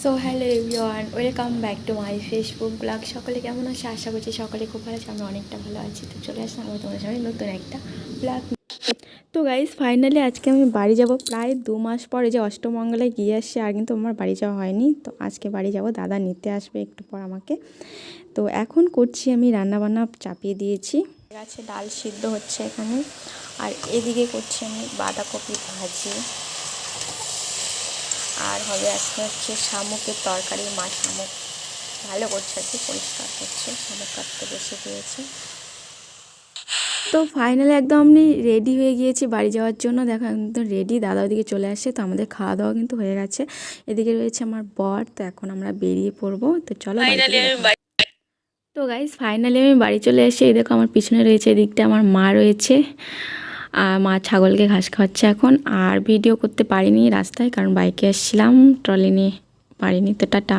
So hello everyone, welcome back to my Facebook blog. সকলে কেমন আছে? আশা করছি সকলে খুব ভালো আছে, আমি অনেকটা ভালো আছি। তো চলে আসলাম আমি তোমাদের সঙ্গে নতুন একটা ব্লগ। তো গাইজ ফাইনালি আজকে আমি বাড়ি যাব। প্রায় 2 মাস পরে যে অষ্টমঙ্গলায় গিয়ে আসছে, আর কিন্তু আমার বাড়ি যাওয়া হয়নি। তো আজকে বাড়ি যাব, দাদা নিতে আসবে একটু পর আমাকে। তো এখন করছি আমি রান্নাবান্না চাপিয়ে দিয়েছি, গাছে ডাল সিদ্ধ হচ্ছে এখানে, আর এদিকে করছি আমি বাঁধাকপি ভাজি। আর হবে আজকে হচ্ছে শামুকের তরকারি, মা শামুক ভালো করছে আর কি, পরিষ্কার করছে, শামুক কাটতে বসে দিয়েছে। তো ফাইনালি একদম আমি রেডি হয়ে গিয়েছি বাড়ি যাওয়ার জন্য। দেখো একদম রেডি, দাদা ওদিকে চলে আসে। তো আমাদের খাওয়া দাওয়া কিন্তু হয়ে গেছে, এদিকে রয়েছে আমার বর। তো এখন আমরা বেরিয়ে পড়বো, তো চলো। তো গাইজ ফাইনালি আমি বাড়ি চলে এসেছি। এই দেখো আমার পিছনে রয়েছে, এদিকটা আমার মা রয়েছে, আর মা ছাগলকে ঘাস খাওয়াচ্ছে এখন। আর ভিডিও করতে পারিনি রাস্তায়, কারণ বাইকে এসেছিলাম, ট্রলি নিয়ে পারিনি। তো টাটা।